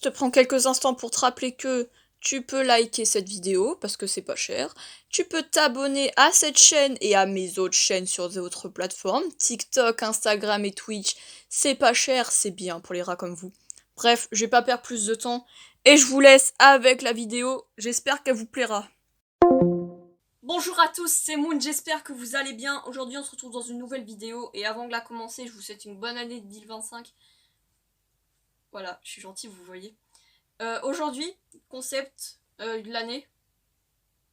Je te prends quelques instants pour te rappeler que tu peux liker cette vidéo parce que c'est pas cher. Tu peux t'abonner à cette chaîne et à mes autres chaînes sur d'autres plateformes. TikTok, Instagram et Twitch. C'est pas cher, c'est bien pour les rats comme vous. Bref, je vais pas perdre plus de temps. Et je vous laisse avec la vidéo. J'espère qu'elle vous plaira. Bonjour à tous, c'est Moon, j'espère que vous allez bien. Aujourd'hui on se retrouve dans une nouvelle vidéo. Et avant de la commencer, je vous souhaite une bonne année 2025. Voilà, je suis gentille, vous voyez. Aujourd'hui, concept de l'année,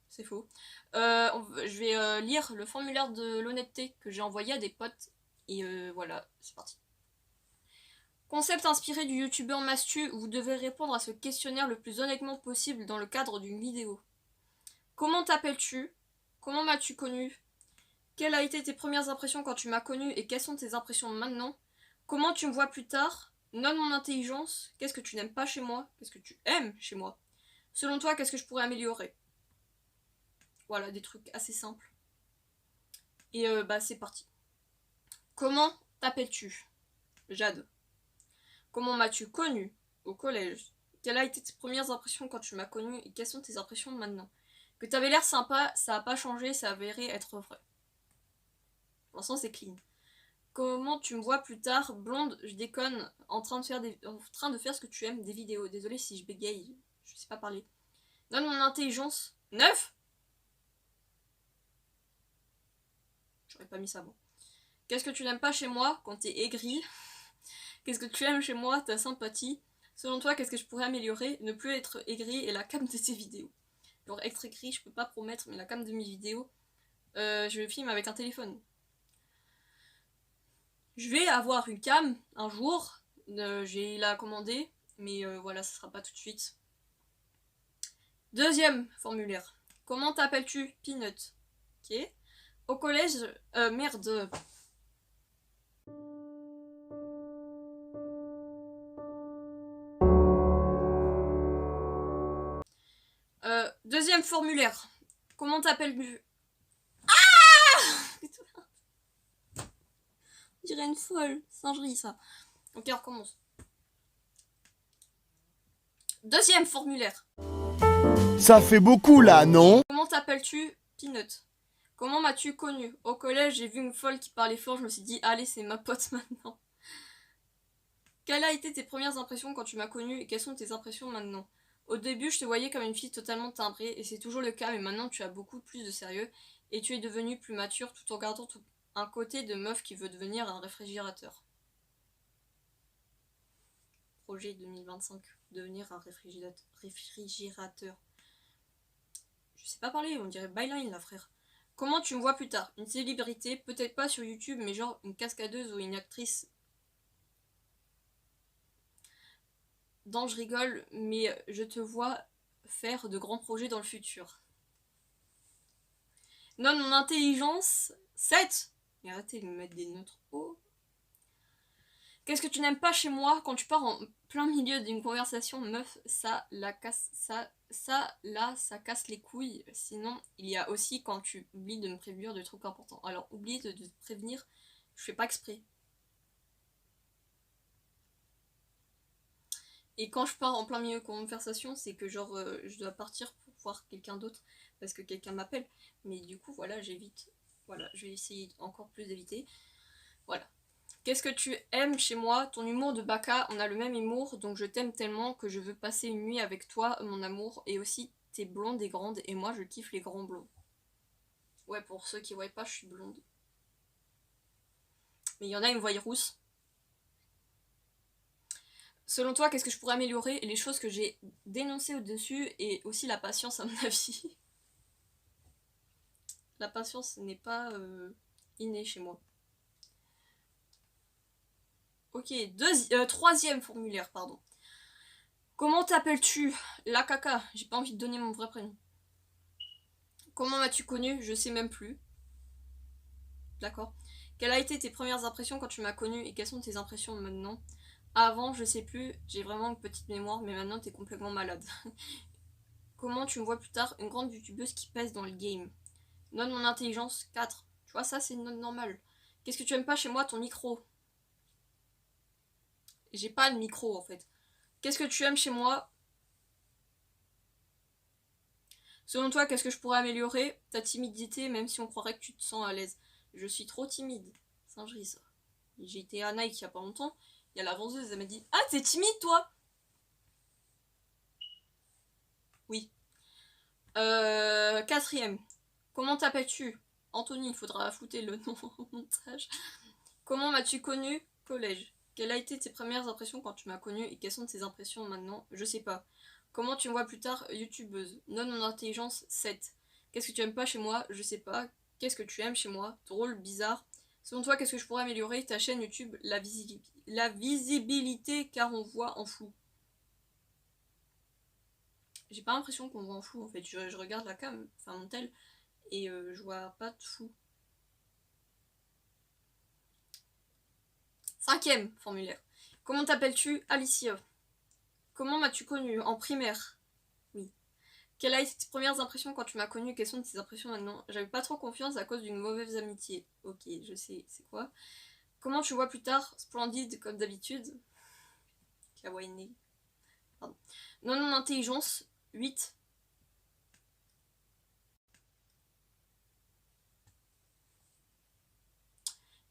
c'est faux. Je vais lire le formulaire de l'honnêteté que j'ai envoyé à des potes. Et voilà, c'est parti. Concept inspiré du youtubeur Mastu, vous devez répondre à ce questionnaire le plus honnêtement possible dans le cadre d'une vidéo. Comment t'appelles-tu? Comment m'as-tu connu? Quelles ont été tes premières impressions quand tu m'as connu et quelles sont tes impressions maintenant? Comment tu me vois plus tard? Nomme mon intelligence. Qu'est-ce que tu n'aimes pas chez moi? Qu'est-ce que tu aimes chez moi? Selon toi, qu'est-ce que je pourrais améliorer? Voilà, des trucs assez simples. Et c'est parti. Comment t'appelles-tu? Jade. Comment m'as-tu connu au collège? Quelles ont été tes premières impressions quand tu m'as connu et quelles sont tes impressions maintenant? Que t'avais l'air sympa, ça a pas changé, ça avéré être vrai. Pour l'instant, c'est clean. Comment tu me vois plus tard? Blonde, je déconne, en train de faire ce que tu aimes, des vidéos. Désolée si je bégaye, je sais pas parler. Donne mon intelligence. 9. J'aurais pas mis ça bon. Qu'est-ce que tu n'aimes pas chez moi quand t'es aigri? Qu'est-ce que tu aimes chez moi? Ta sympathie. Selon toi, qu'est-ce que je pourrais améliorer? Ne plus être aigri et la cam de tes vidéos. Genre être écrit, je peux pas promettre, mais la cam de mes vidéos, je le filme avec un téléphone. Je vais avoir une cam un jour, j'ai la commandée, mais voilà, ça sera pas tout de suite. Deuxième formulaire. Comment t'appelles-tu? Peanut. Ok. Au collège, merde. Deuxième formulaire. Comment t'appelles-tu? On dirait une folle. Singerie, ça. Ok, on recommence. Deuxième formulaire. Ça fait beaucoup là, non? Comment t'appelles-tu? Peanut. Comment m'as-tu connu? Au collège, j'ai vu une folle qui parlait fort, je me suis dit, allez, c'est ma pote maintenant. Quelles ont été tes premières impressions quand tu m'as connu et quelles sont tes impressions maintenant? Au début, je te voyais comme une fille totalement timbrée et c'est toujours le cas, mais maintenant tu as beaucoup plus de sérieux et tu es devenue plus mature tout en gardant un côté de meuf qui veut devenir un réfrigérateur. Projet 2025, devenir un réfrigérateur. Je sais pas parler, on dirait byline là, frère. Comment tu me vois plus tard? Une célébrité, peut-être pas sur YouTube, mais genre une cascadeuse ou une actrice. Non, je rigole, mais je te vois faire de grands projets dans le futur. Non, mon intelligence, 7. Mais arrêtez de me mettre des notes hauts. Qu'est-ce que tu n'aimes pas chez moi quand tu pars en plein milieu d'une conversation, meuf, ça casse les couilles. Sinon, il y a aussi quand tu oublies de me prévenir de trucs importants. Alors, oublie de te prévenir, je fais pas exprès. Et quand je pars en plein milieu de conversation, c'est que genre je dois partir pour voir quelqu'un d'autre parce que quelqu'un m'appelle. Mais du coup, voilà, j'évite. Voilà, je vais essayer encore plus d'éviter. Voilà. Qu'est-ce que tu aimes chez moi? Ton humour de baka, on a le même humour, donc je t'aime tellement que je veux passer une nuit avec toi, mon amour. Et aussi, t'es blonde et grande, et moi je kiffe les grands blonds. Ouais, pour ceux qui voient pas, je suis blonde. Mais il y en a, une voient rousse. Selon toi, qu'est-ce que je pourrais améliorer? Les choses que j'ai dénoncées au-dessus, et aussi la patience à mon avis. La patience n'est pas innée chez moi. Ok, troisième formulaire, pardon. Comment t'appelles-tu? La caca, j'ai pas envie de donner mon vrai prénom. Comment m'as-tu connu? Je sais même plus. D'accord. Quelles ont été tes premières impressions quand tu m'as connu et quelles sont tes impressions maintenant? Avant, je sais plus, j'ai vraiment une petite mémoire, mais maintenant t'es complètement malade. Comment tu me vois plus tard? Une grande youtubeuse qui pèse dans le game. Note mon intelligence, 4. Tu vois, ça c'est une note normale. Qu'est-ce que tu aimes pas chez moi? Ton micro. J'ai pas de micro en fait. Qu'est-ce que tu aimes chez moi? Selon toi, qu'est-ce que je pourrais améliorer? Ta timidité, même si on croirait que tu te sens à l'aise. Je suis trop timide. Singerie, ça. J'ai été à Nike il y a pas longtemps. Il y a la vendeuse, elle m'a dit: Ah, t'es timide, toi? Oui. Quatrième. Comment t'appelles-tu? Anthony, il faudra foutre le nom au montage. Comment m'as-tu connu? Collège. Quelles ont été tes premières impressions quand tu m'as connu et quelles sont tes impressions maintenant? Je sais pas. Comment tu me vois plus tard? Youtubeuse. Non, mon intelligence 7. Qu'est-ce que tu aimes pas chez moi? Je sais pas. Qu'est-ce que tu aimes chez moi? Drôle, bizarre. Selon toi, qu'est-ce que je pourrais améliorer? Ta chaîne YouTube, la visibilité, car on voit en flou. J'ai pas l'impression qu'on voit en flou en fait. Je regarde la cam, enfin mon tel, et je vois pas de flou. Cinquième formulaire. Comment t'appelles-tu? Alicia. Comment m'as-tu connue? En primaire. Oui. Quelles ont été tes premières impressions quand tu m'as connue? Quelles sont tes impressions maintenant? J'avais pas trop confiance à cause d'une mauvaise amitié. Ok, je sais, c'est quoi? Comment tu vois plus tard? Splendide comme d'habitude. Kawaii. Pardon. Non, intelligence 8.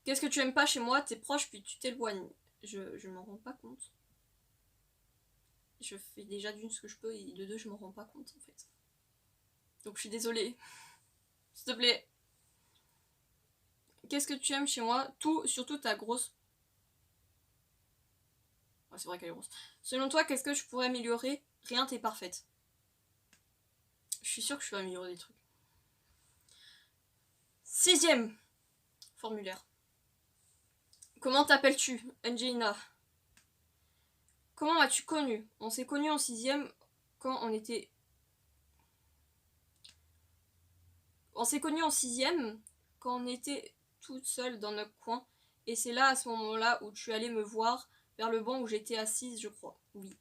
Qu'est-ce que tu aimes pas chez moi? T'es proche puis tu t'éloignes. Je m'en rends pas compte. Je fais déjà d'une ce que je peux et de deux je m'en rends pas compte en fait. Donc je suis désolée. S'il te plaît. Qu'est-ce que tu aimes chez moi? Tout, surtout ta grosse. Ouais, c'est vrai qu'elle est grosse. Selon toi, qu'est-ce que je pourrais améliorer? Rien, t'es parfaite. Je suis sûre que je peux améliorer des trucs. Sixième formulaire. Comment t'appelles-tu? Angelina. Comment m'as-tu connu? On s'est connus en sixième quand on était... On s'est connus en sixième quand on était toute seule dans notre coin. Et c'est là, à ce moment-là, où tu allais me voir vers le banc où j'étais assise, je crois. Oui.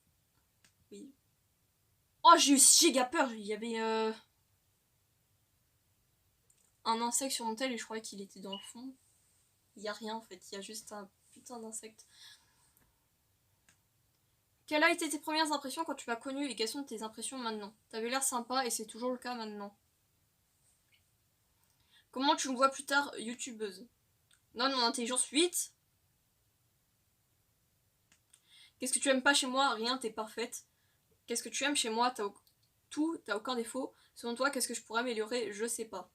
Oui. Oh, j'ai eu giga peur. Il y avait un insecte sur mon tel et je croyais qu'il était dans le fond. Il y a rien en fait. Il y a juste un putain d'insecte. Quelles ont été tes premières impressions quand tu m'as connu et quelles sont tes impressions maintenant? T'avais l'air sympa et c'est toujours le cas maintenant. Comment tu me vois plus tard? Youtubeuse. Non, mon intelligence 8. Qu'est-ce que tu aimes pas chez moi? Rien, t'es parfaite. Qu'est-ce que tu aimes chez moi? Tout, t'as aucun défaut. Selon toi, qu'est-ce que je pourrais améliorer? Je sais pas.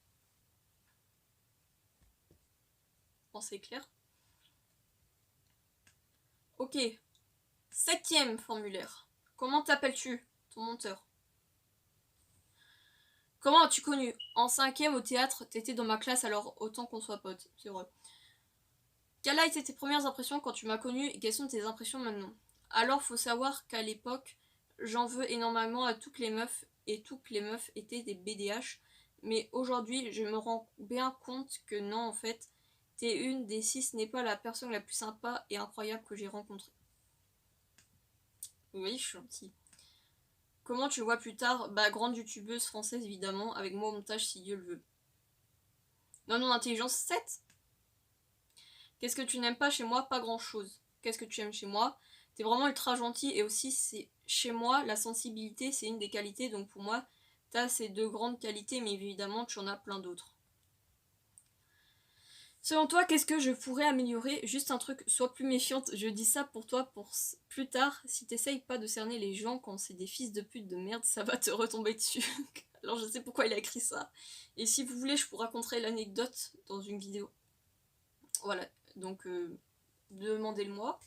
Bon, c'est clair. Ok. Septième formulaire. Comment t'appelles-tu? Ton monteur. Comment as-tu connu? En cinquième au théâtre, t'étais dans ma classe, alors autant qu'on soit potes. C'est vrai. Quelles ont été tes premières impressions quand tu m'as connu et quelles sont tes impressions maintenant? Alors faut savoir qu'à l'époque, j'en veux énormément à toutes les meufs et toutes les meufs étaient des BDH. Mais aujourd'hui, je me rends bien compte que non, en fait, t'es une des 6 n'est pas la personne la plus sympa et incroyable que j'ai rencontrée. Oui, je suis gentille. Comment tu le vois plus tard? Bah, grande youtubeuse française évidemment, avec moi au montage si Dieu le veut. Non, intelligence 7. Qu'est-ce que tu n'aimes pas chez moi? Pas grand chose. Qu'est-ce que tu aimes chez moi? T'es vraiment ultra gentil et aussi c'est chez moi la sensibilité c'est une des qualités donc pour moi t'as ces deux grandes qualités mais évidemment tu en as plein d'autres. Selon toi qu'est-ce que je pourrais améliorer? Juste un truc, sois plus méfiante, je dis ça pour toi pour plus tard, si t'essayes pas de cerner les gens quand c'est des fils de pute de merde ça va te retomber dessus. Alors je sais pourquoi il a écrit ça et si vous voulez je vous raconterai l'anecdote dans une vidéo. Voilà donc demandez-le-moi.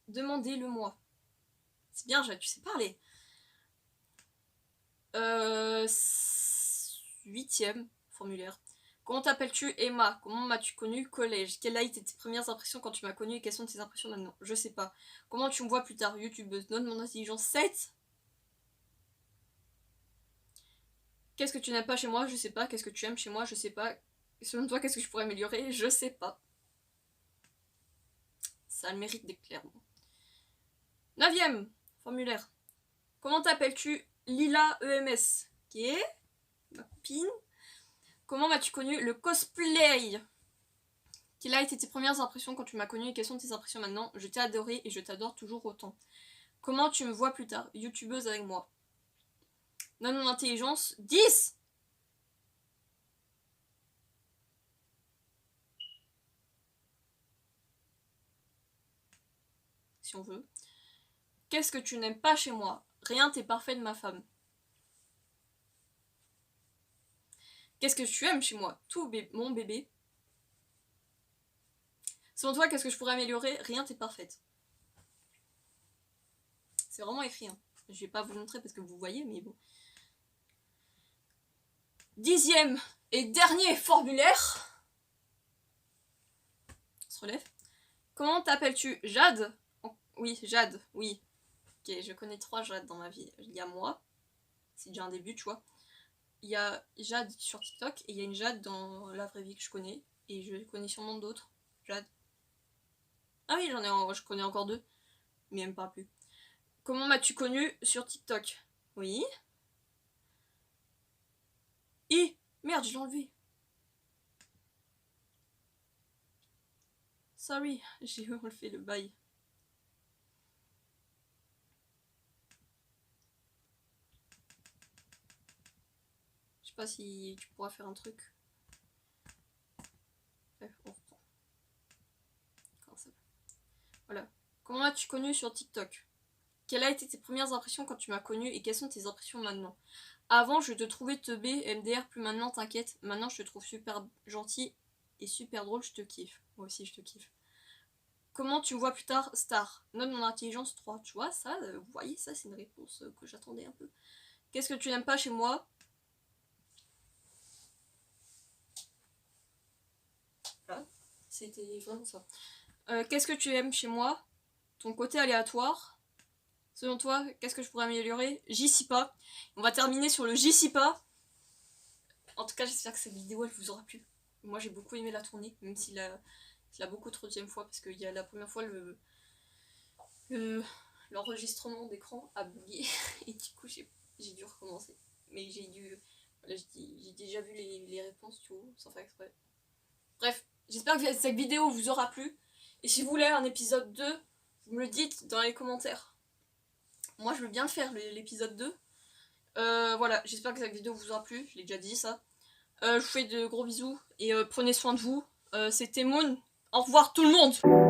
Demandez-le-moi. C'est bien, tu sais parler. Huitième formulaire. Comment t'appelles-tu? Emma. Comment m'as-tu connu? Collège. Quelles ont été tes premières impressions quand tu m'as connu et quelles sont tes impressions maintenant? Je sais pas. Comment tu me vois plus tard? Youtubeuse. Note mon intelligence 7. Qu'est-ce que tu n'aimes pas chez moi? Je sais pas. Qu'est-ce que tu aimes chez moi? Je sais pas. Selon toi, qu'est-ce que je pourrais améliorer? Je sais pas. Ça a le mérite d'être clair. Neuvième formulaire. Comment t'appelles-tu? Lila EMS. Qui est ma copine. Comment m'as-tu connu? Le cosplay. Quelles ont été tes premières impressions quand tu m'as connu et quelles sont tes impressions maintenant? Je t'ai adoré et je t'adore toujours autant. Comment tu me vois plus tard? Youtubeuse avec moi. Donne mon intelligence. 10! Si on veut. Qu'est-ce que tu n'aimes pas chez moi? Rien, t'es parfait de ma femme. Qu'est-ce que tu aimes chez moi? Tout, mon bébé. Selon toi, qu'est-ce que je pourrais améliorer? Rien, t'es parfaite. C'est vraiment écrit. Hein. Je vais pas vous montrer parce que vous voyez, mais bon. 10e et dernier formulaire. On se relève. Comment t'appelles-tu? Jade? Oui, Jade, oui. Ok, je connais 3 Jade dans ma vie. Il y a moi. C'est déjà un début, tu vois. Il y a Jade sur TikTok et il y a une Jade dans la vraie vie que je connais. Et je connais sûrement d'autres. Jade. Ah oui, je connais encore 2. Mais même pas plus. Comment m'as-tu connu sur TikTok? Oui. Merde, je l'ai enlevé. Sorry, j'ai enlevé le bail. Je sais pas si tu pourras faire un truc. Bref, on reprend. Comment ça va? Voilà. Comment as-tu connu sur TikTok? Quelles ont été tes premières impressions quand tu m'as connu et quelles sont tes impressions maintenant? Avant, je te trouvais teubé, MDR, plus maintenant, t'inquiète. Maintenant, je te trouve super gentil et super drôle, je te kiffe. Moi aussi, je te kiffe. Comment tu me vois plus tard? Star. Note mon intelligence 3. Tu vois, ça, vous voyez, ça, c'est une réponse que j'attendais un peu. Qu'est-ce que tu n'aimes pas chez moi? Voilà, c'était vraiment ça. Qu'est-ce que tu aimes chez moi? Ton côté aléatoire. Selon toi, qu'est-ce que je pourrais améliorer? J'y suis pas. On va terminer sur le j'y suis pas. En tout cas, j'espère que cette vidéo, elle vous aura plu. Moi, j'ai beaucoup aimé la tournée, même s'il l'a beaucoup trop deuxième fois, parce qu'il y a la première fois, l'enregistrement d'écran a bugué, et du coup, j'ai dû recommencer. Mais j'ai dû... Voilà, j'ai déjà vu les réponses, tu vois, sans faire exprès. Bref, j'espère que cette vidéo vous aura plu. Et si vous voulez un épisode 2, vous me le dites dans les commentaires. Moi, je veux bien faire l'épisode 2. Voilà, j'espère que cette vidéo vous aura plu. Je l'ai déjà dit, ça. Je vous fais de gros bisous. Et prenez soin de vous. C'était Moon. Au revoir tout le monde!